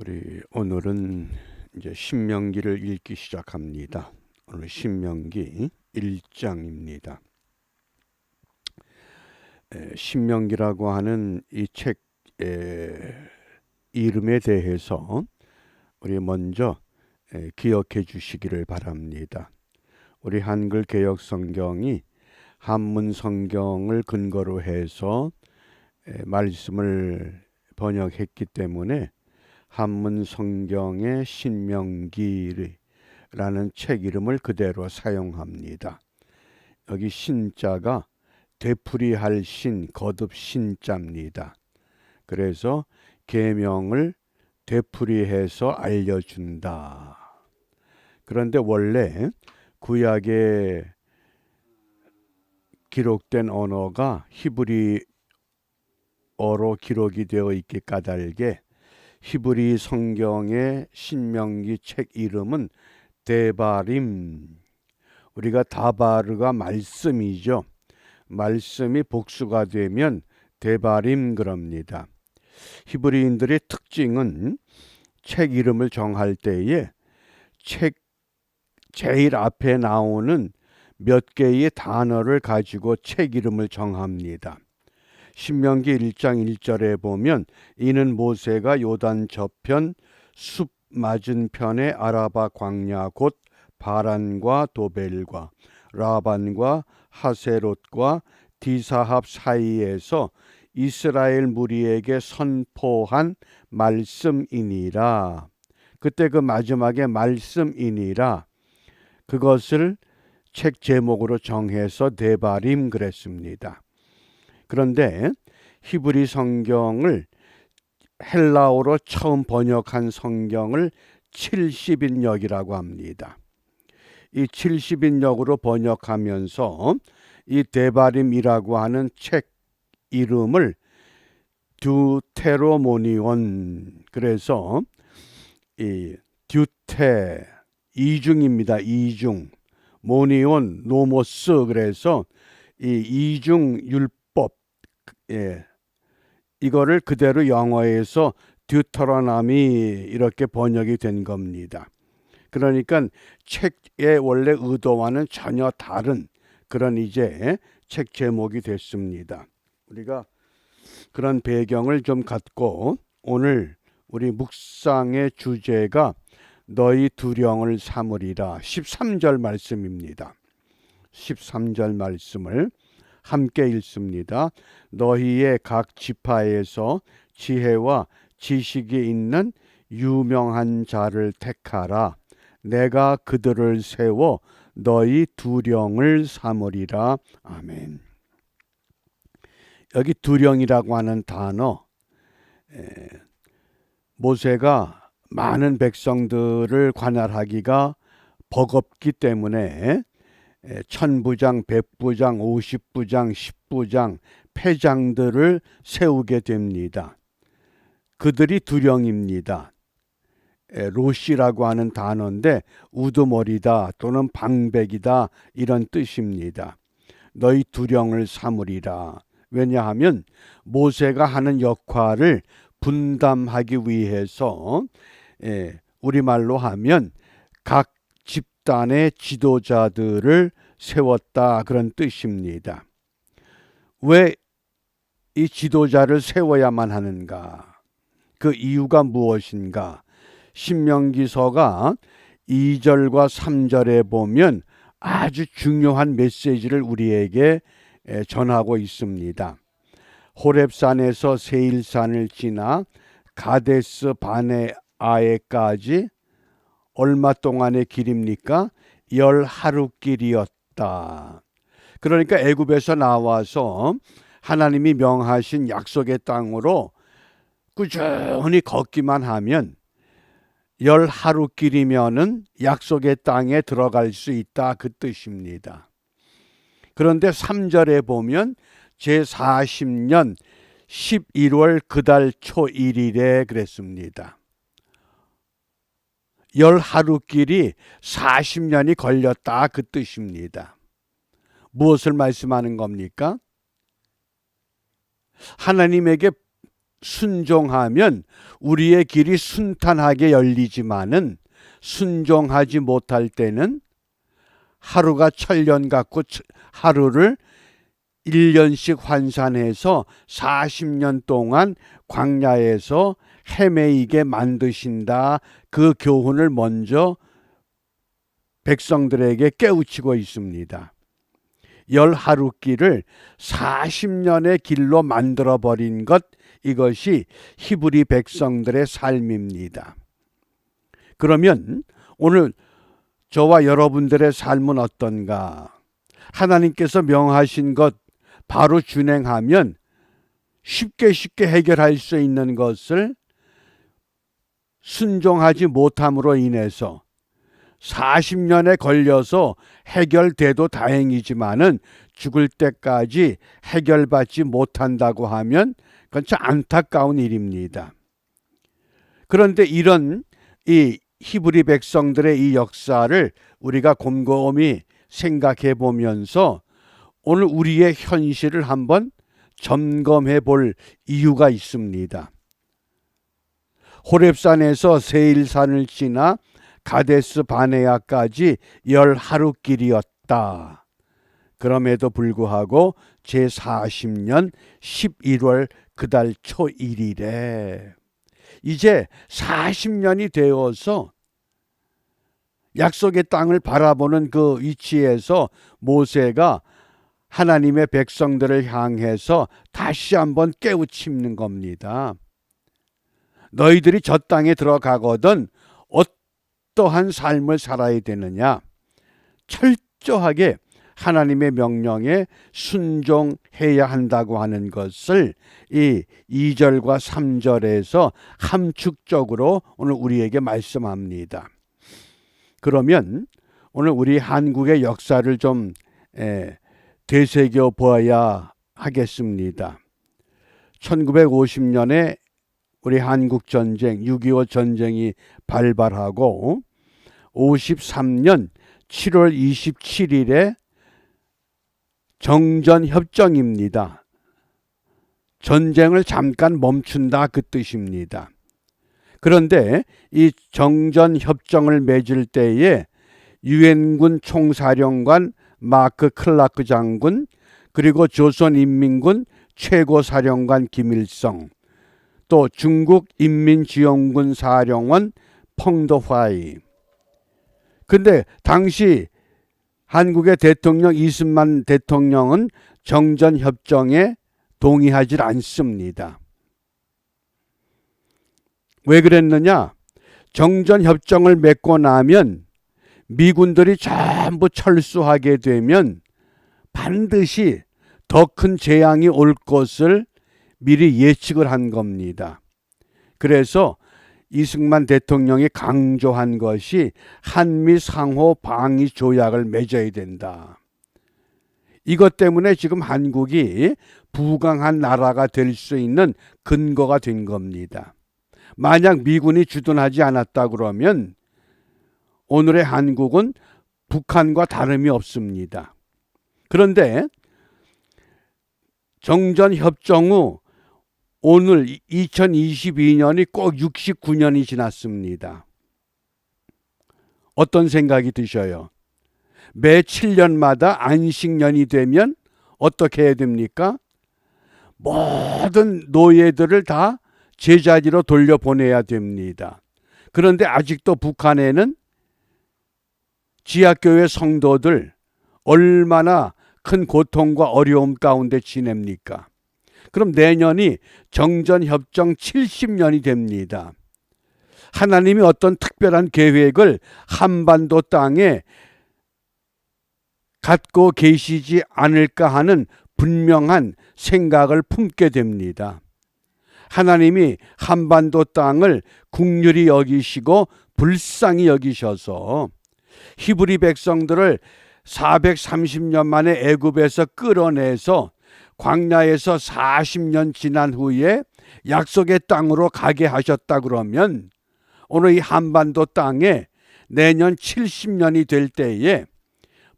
우리 오늘은 이제 신명기를 읽기 시작합니다. 오늘 신명기 1장입니다. 신명기라고 하는 이 책의 이름에 대해서 우리 먼저 기억해 주시기를 바랍니다. 우리 한글 개역 성경이 한문 성경을 근거로 해서 말씀을 번역했기 때문에 한문 성경의 신명기라는 책 이름을 그대로 사용합니다. 여기 신자가 되풀이할 신, 거듭 신자입니다. 그래서 계명을 되풀이해서 알려준다. 그런데 원래 구약에 기록된 언어가 히브리어로 기록이 되어 있기 까닭에 히브리 성경의 신명기 책 이름은 데바림. 우리가 다바르가 말씀이죠. 말씀이 복수가 되면 데바림 그럽니다. 히브리인들의 특징은 책 이름을 정할 때에 책 제일 앞에 나오는 몇 개의 단어를 가지고 책 이름을 정합니다. 신명기 1장 1절에 보면 이는 모세가 요단 저편 숲 맞은편의 아라바 광야 곧 바란과 도벨과 라반과 하세롯과 디사합 사이에서 이스라엘 무리에게 선포한 말씀이니라. 그때 그 마지막에 말씀이니라. 그것을 책 제목으로 정해서 데바림 그랬습니다. 그런데 히브리 성경을 헬라어로 처음 번역한 성경을 70인역이라고 합니다. 이 70인역으로 번역하면서 이 데바림이라고 하는 책 이름을 듀테로모니온, 그래서 이 듀테 이중입니다. 이중. 모니온 노모스, 그래서 이 이중 율법, 이거를 그대로 영어에서 듀터로노미 이렇게 번역이 된 겁니다. 그러니까 책의 원래 의도와는 전혀 다른 그런 이제 책 제목이 됐습니다. 우리가 그런 배경을 좀 갖고 오늘 우리 묵상의 주제가 너희 두령을 삼으리라 13절 말씀입니다. 13절 말씀을 함께 읽습니다. 너희의 각 지파에서 지혜와 지식이 있는 유명한 자를 택하라. 내가 그들을 세워 너희 두령을 삼으리라. 아멘. 여기 두령이라고 하는 단어, 모세가 많은 백성들을 관할하기가 버겁기 때문에 천부장, 백부장, 50부장, 10부장, 패장들을 세우게 됩니다. 그들이 두령입니다. 로시라고 하는 단어인데 우두머리다 또는 방백이다 이런 뜻입니다. 너희 두령을 삼으리라. 왜냐하면 모세가 하는 역할을 분담하기 위해서 우리말로 하면 각 집단의 지도자들을 세웠다 그런 뜻입니다. 왜 이 지도자를 세워야만 하는가? 그 이유가 무엇인가? 신명기서가 2절과 3절에 보면 아주 중요한 메시지를 우리에게 전하고 있습니다. 호렙산에서 세일산을 지나 가데스 바네아에까지 얼마 동안의 길입니까? 10하루길이었다. 그러니까 애굽에서 나와서 하나님이 명하신 약속의 땅으로 꾸준히 걷기만 하면 10하루길이면은 약속의 땅에 들어갈 수 있다 그 뜻입니다. 그런데 3절에 보면 제40년 11월 그달 초 1일에 그랬습니다. 10하루길이 40년이 걸렸다 그 뜻입니다. 무엇을 말씀하는 겁니까? 하나님에게 순종하면 우리의 길이 순탄하게 열리지만은 순종하지 못할 때는 하루가 천년 같고 하루를 1년씩 환산해서 40년 동안 광야에서 헤매이게 만드신다. 그 교훈을 먼저 백성들에게 깨우치고 있습니다. 10하루길을 40년의 길로 만들어버린 것, 이것이 히브리 백성들의 삶입니다. 그러면 오늘 저와 여러분들의 삶은 어떤가? 하나님께서 명하신 것 바로 준행하면 쉽게 해결할 수 있는 것을 순종하지 못함으로 인해서 40년에 걸려서 해결돼도 다행이지만은 죽을 때까지 해결받지 못한다고 하면 그건 참 안타까운 일입니다. 그런데 이런 이 히브리 백성들의 이 역사를 우리가 곰곰이 생각해 보면서 오늘 우리의 현실을 한번 점검해 볼 이유가 있습니다. 호렙산에서 세일산을 지나 가데스 바네아까지 10하루길이었다. 그럼에도 불구하고 제40년 11월 그달 초 1일에 이제 40년이 되어서 약속의 땅을 바라보는 그 위치에서 모세가 하나님의 백성들을 향해서 다시 한번 깨우치는 겁니다. 너희들이 저 땅에 들어가거든 어떠한 삶을 살아야 되느냐? 철저하게 하나님의 명령에 순종해야 한다고 하는 것을 이 2절과 3절에서 함축적으로 오늘 우리에게 말씀합니다. 그러면 오늘 우리 한국의 역사를 좀 되새겨 보아야 하겠습니다. 1950년에 우리 한국전쟁, 6.25 전쟁이 발발하고 53년 7월 27일에 정전협정입니다. 전쟁을 잠깐 멈춘다 그 뜻입니다. 그런데 이 정전협정을 맺을 때에 유엔군 총사령관 마크 클라크 장군, 그리고 조선인민군 최고사령관 김일성, 또 중국 인민지원군 사령관 펑도화이. 근데 당시 한국의 대통령 이승만 대통령은 정전협정에 동의하지 않습니다. 왜 그랬느냐? 정전협정을 맺고 나면 미군들이 전부 철수하게 되면 반드시 더 큰 재앙이 올 것을 미리 예측을 한 겁니다. 그래서 이승만 대통령이 강조한 것이 한미 상호 방위 조약을 맺어야 된다. 이것 때문에 지금 한국이 부강한 나라가 될 수 있는 근거가 된 겁니다. 만약 미군이 주둔하지 않았다 그러면 오늘의 한국은 북한과 다름이 없습니다. 그런데 정전협정 후 오늘 2022년이 꼭 69년이 지났습니다. 어떤 생각이 드셔요? 매 7년마다 안식년이 되면 어떻게 해야 됩니까? 모든 노예들을 다 제자리로 돌려보내야 됩니다. 그런데 아직도 북한에는 지하교회 성도들 얼마나 큰 고통과 어려움 가운데 지냅니까? 그럼 내년이 정전협정 70년이 됩니다. 하나님이 어떤 특별한 계획을 한반도 땅에 갖고 계시지 않을까 하는 분명한 생각을 품게 됩니다. 하나님이 한반도 땅을 긍휼히 여기시고 불쌍히 여기셔서 히브리 백성들을 430년 만에 애굽에서 끌어내서 광야에서 40년 지난 후에 약속의 땅으로 가게 하셨다 그러면 오늘 이 한반도 땅에 내년 70년이 될 때에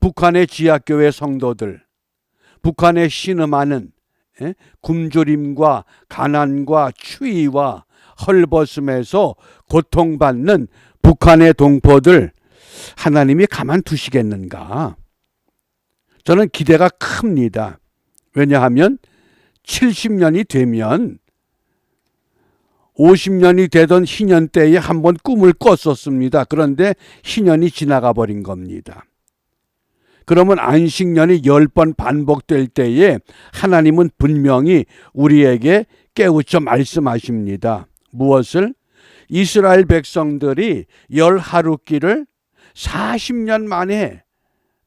북한의 지하교회 성도들, 북한에 신음하는 굶주림과 가난과 추위와 헐벗음에서 고통받는 북한의 동포들 하나님이 가만두시겠는가? 저는 기대가 큽니다. 왜냐하면 70년이 되면 50년이 되던 희년 때에 한번 꿈을 꿨었습니다. 그런데 희년이 지나가 버린 겁니다. 그러면 안식년이 10번 반복될 때에 하나님은 분명히 우리에게 깨우쳐 말씀하십니다. 무엇을? 이스라엘 백성들이 열 하루길을 40년 만에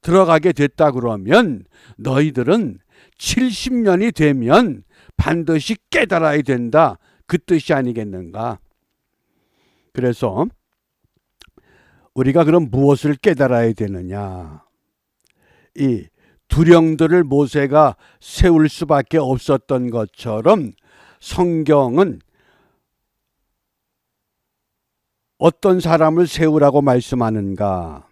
들어가게 됐다 그러면 너희들은 70년이 되면 반드시 깨달아야 된다. 그 뜻이 아니겠는가? 그래서 우리가 그럼 무엇을 깨달아야 되느냐? 이 두령들을 모세가 세울 수밖에 없었던 것처럼 성경은 어떤 사람을 세우라고 말씀하는가?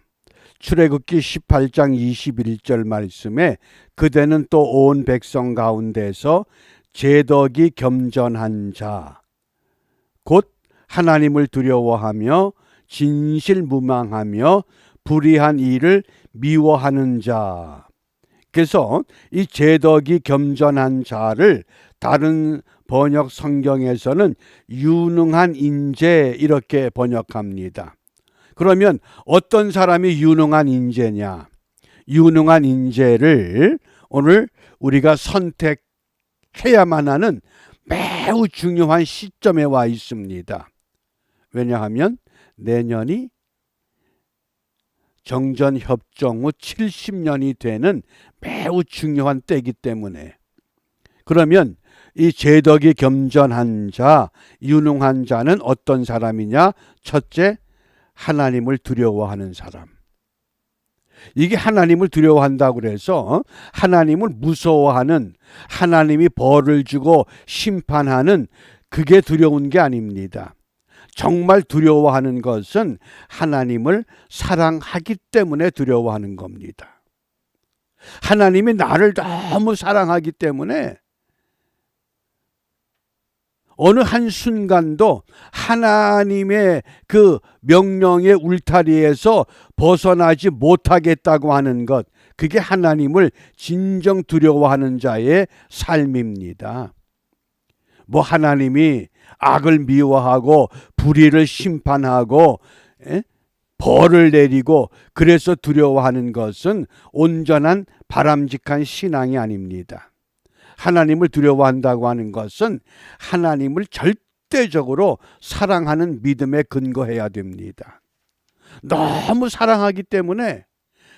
출애굽기 18장 21절 말씀에 그대는 또 온 백성 가운데서 제덕이 겸전한 자, 곧 하나님을 두려워하며 진실무망하며 불의한 일을 미워하는 자. 그래서 이 제덕이 겸전한 자를 다른 번역 성경에서는 유능한 인재 이렇게 번역합니다. 그러면 어떤 사람이 유능한 인재냐? 유능한 인재를 오늘 우리가 선택해야만 하는 매우 중요한 시점에 와 있습니다. 왜냐하면 내년이 정전협정 후 70년이 되는 매우 중요한 때이기 때문에. 그러면 이 제덕이 겸전한 자, 유능한 자는 어떤 사람이냐? 첫째, 하나님을 두려워하는 사람. 이게 하나님을 두려워한다고 그래서 하나님을 무서워하는, 하나님이 벌을 주고 심판하는 그게 두려운 게 아닙니다. 정말 두려워하는 것은 하나님을 사랑하기 때문에 두려워하는 겁니다. 하나님이 나를 너무 사랑하기 때문에 어느 한순간도 하나님의 그 명령의 울타리에서 벗어나지 못하겠다고 하는 것, 그게 하나님을 진정 두려워하는 자의 삶입니다. 뭐 하나님이 악을 미워하고 불의를 심판하고 벌을 내리고 그래서 두려워하는 것은 온전한 바람직한 신앙이 아닙니다. 하나님을 두려워한다고 하는 것은 하나님을 절대적으로 사랑하는 믿음에 근거해야 됩니다. 너무 사랑하기 때문에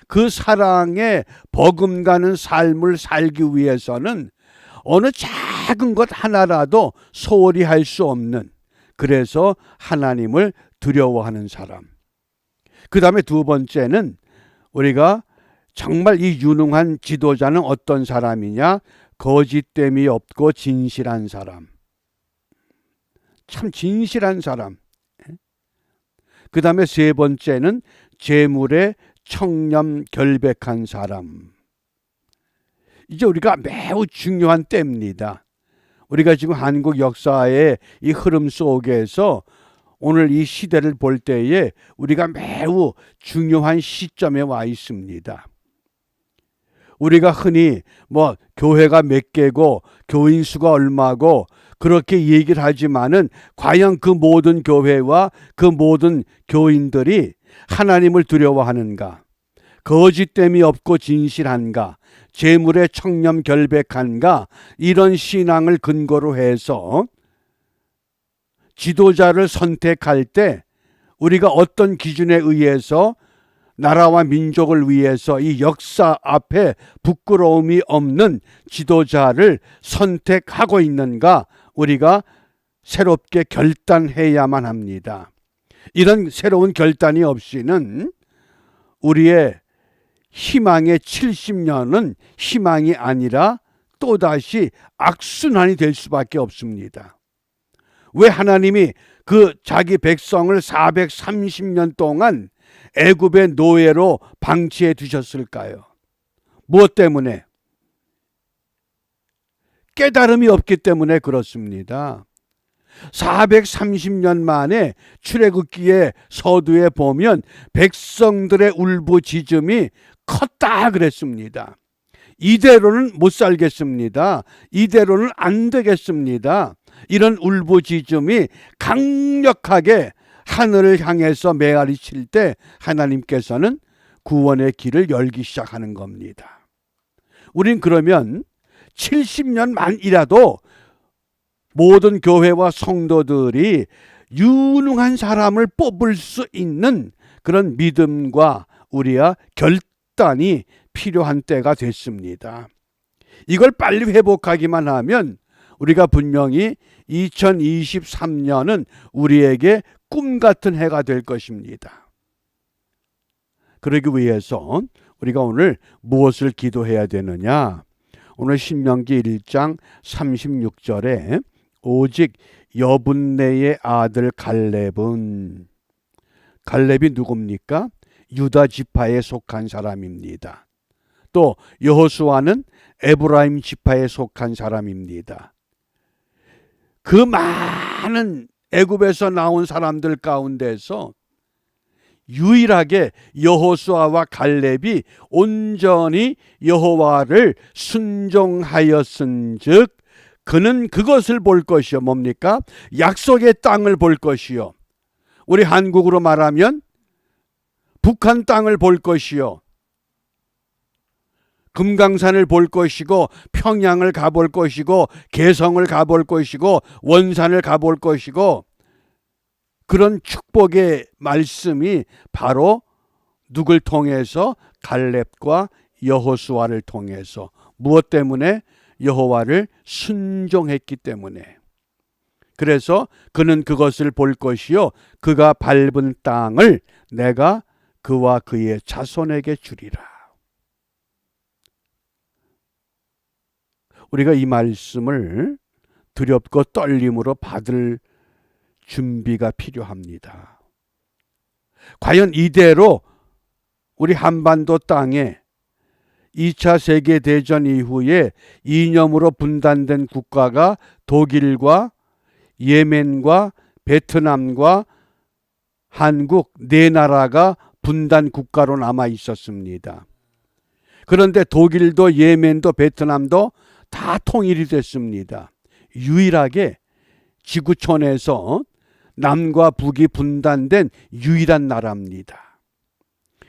그 사랑에 버금가는 삶을 살기 위해서는 어느 작은 것 하나라도 소홀히 할 수 없는, 그래서 하나님을 두려워하는 사람. 그 다음에 두 번째는 우리가 정말 이 유능한 지도자는 어떤 사람이냐? 거짓됨이 없고 진실한 사람. 참 진실한 사람. 그 다음에 세 번째는 재물에 청렴 결백한 사람. 이제 우리가 매우 중요한 때입니다. 우리가 지금 한국 역사의 이 흐름 속에서 오늘 이 시대를 볼 때에 우리가 매우 중요한 시점에 와 있습니다. 우리가 흔히 뭐 교회가 몇 개고 교인 수가 얼마고 그렇게 얘기를 하지만은 과연 그 모든 교회와 그 모든 교인들이 하나님을 두려워하는가? 거짓됨이 없고 진실한가? 재물에 청렴 결백한가? 이런 신앙을 근거로 해서 지도자를 선택할 때 우리가 어떤 기준에 의해서 나라와 민족을 위해서 이 역사 앞에 부끄러움이 없는 지도자를 선택하고 있는가? 우리가 새롭게 결단해야만 합니다. 이런 새로운 결단이 없이는 우리의 희망의 70년은 희망이 아니라 또다시 악순환이 될 수밖에 없습니다. 왜 하나님이 그 자기 백성을 430년 동안 애굽의 노예로 방치해 두셨을까요? 무엇 때문에? 깨달음이 없기 때문에 그렇습니다. 430년 만에 출애굽기의 서두에 보면 백성들의 울부짖음이 컸다 그랬습니다. 이대로는 못 살겠습니다. 이대로는 안 되겠습니다. 이런 울부짖음이 강력하게 하늘을 향해서 메아리 칠 때 하나님께서는 구원의 길을 열기 시작하는 겁니다. 우린 그러면 70년 만이라도 모든 교회와 성도들이 유능한 사람을 뽑을 수 있는 그런 믿음과 우리의 결단이 필요한 때가 됐습니다. 이걸 빨리 회복하기만 하면 우리가 분명히 2023년은 우리에게 꿈 같은 해가 될 것입니다. 그러기 위해서 우리가 오늘 무엇을 기도해야 되느냐? 오늘 신명기 1장 36절에 오직 여분네의 아들 갈렙이 누굽니까? 유다 지파에 속한 사람입니다. 또 여호수아는 에브라임 지파에 속한 사람입니다. 그 많은 애굽에서 나온 사람들 가운데서 유일하게 여호수아와 갈렙이 온전히 여호와를 순종하였은즉 그는 그것을 볼 것이요. 뭡니까? 약속의 땅을 볼 것이요. 우리 한국으로 말하면 북한 땅을 볼 것이요. 금강산을 볼 것이고 평양을 가볼 것이고 개성을 가볼 것이고 원산을 가볼 것이고 그런 축복의 말씀이 바로 누굴 통해서? 갈렙과 여호수아를 통해서. 무엇 때문에? 여호와를 순종했기 때문에. 그래서 그는 그것을 볼 것이요 그가 밟은 땅을 내가 그와 그의 자손에게 주리라. 우리가 이 말씀을 두렵고 떨림으로 받을 준비가 필요합니다. 과연 이대로 우리 한반도 땅에 2차 세계대전 이후에 이념으로 분단된 국가가 독일과 예멘과 베트남과 한국 네 나라가 분단 국가로 남아 있었습니다. 그런데 독일도 예멘도 베트남도 다 통일이 됐습니다. 유일하게 지구촌에서 남과 북이 분단된 유일한 나라입니다.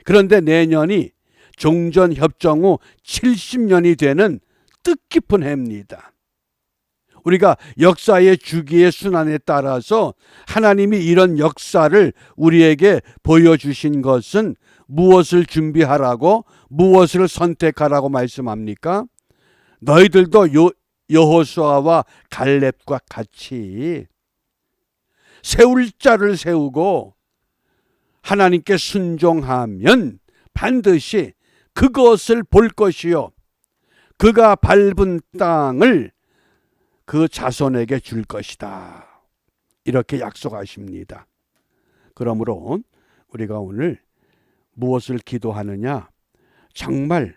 그런데 내년이 종전협정 후 70년이 되는 뜻깊은 해입니다. 우리가 역사의 주기의 순환에 따라서 하나님이 이런 역사를 우리에게 보여주신 것은 무엇을 준비하라고, 무엇을 선택하라고 말씀합니까? 너희들도 여호수아와 갈렙과 같이 세울 자를 세우고 하나님께 순종하면 반드시 그것을 볼 것이요 그가 밟은 땅을 그 자손에게 줄 것이다. 이렇게 약속하십니다. 그러므로 우리가 오늘 무엇을 기도하느냐? 정말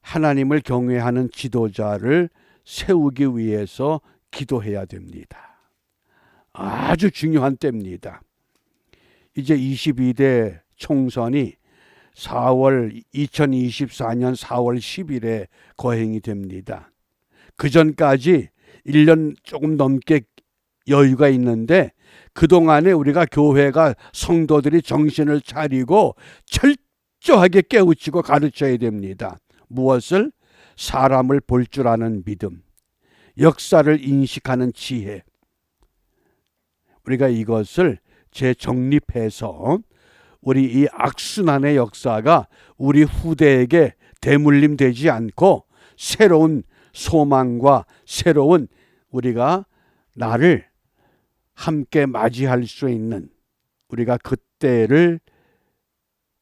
하나님을 경외하는 지도자를 세우기 위해서 기도해야 됩니다. 아주 중요한 때입니다. 이제 22대 총선이 2024년 4월 10일에 거행이 됩니다. 그 전까지 1년 조금 넘게 여유가 있는데 그동안에 우리가 교회가 성도들이 정신을 차리고 철저하게 깨우치고 가르쳐야 됩니다. 무엇을? 사람을 볼 줄 아는 믿음, 역사를 인식하는 지혜. 우리가 이것을 재정립해서 우리 이 악순환의 역사가 우리 후대에게 대물림되지 않고 새로운 소망과 새로운 우리가 나를 함께 맞이할 수 있는 우리가 그때를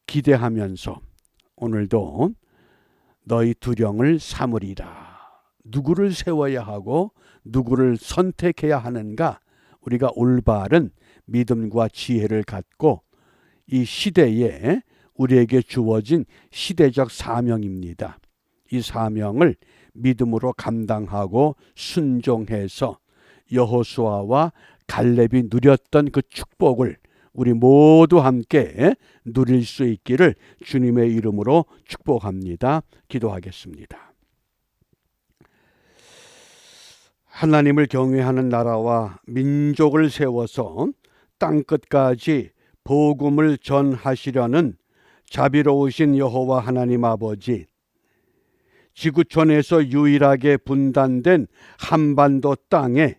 기대하면서 오늘도 너희 두령을 삼으리라. 누구를 세워야 하고 누구를 선택해야 하는가? 우리가 올바른 믿음과 지혜를 갖고 이 시대에 우리에게 주어진 시대적 사명입니다. 이 사명을 믿음으로 감당하고 순종해서 여호수아와 갈렙이 누렸던 그 축복을 우리 모두 함께 누릴 수 있기를 주님의 이름으로 축복합니다. 기도하겠습니다. 하나님을 경외하는 나라와 민족을 세워서 땅끝까지 복음을 전하시려는 자비로우신 여호와 하나님 아버지, 지구촌에서 유일하게 분단된 한반도 땅에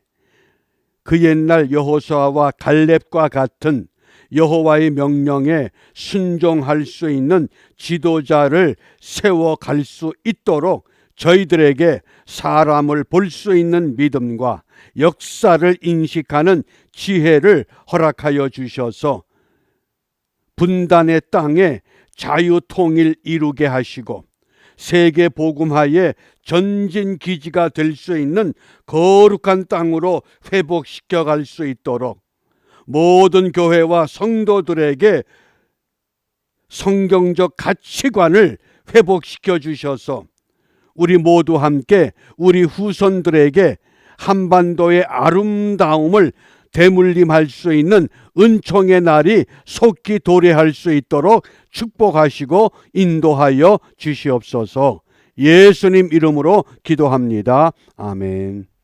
그 옛날 여호수아와 갈렙과 같은 여호와의 명령에 순종할 수 있는 지도자를 세워갈 수 있도록 저희들에게 사람을 볼 수 있는 믿음과 역사를 인식하는 지혜를 허락하여 주셔서 분단의 땅에 자유통일 이루게 하시고 세계 복음화의 전진 기지가 될 수 있는 거룩한 땅으로 회복시켜 갈 수 있도록 모든 교회와 성도들에게 성경적 가치관을 회복시켜 주셔서 우리 모두 함께 우리 후손들에게 한반도의 아름다움을 대물림할 수 있는 은총의 날이 속히 도래할 수 있도록 축복하시고 인도하여 주시옵소서. 예수님 이름으로 기도합니다. 아멘.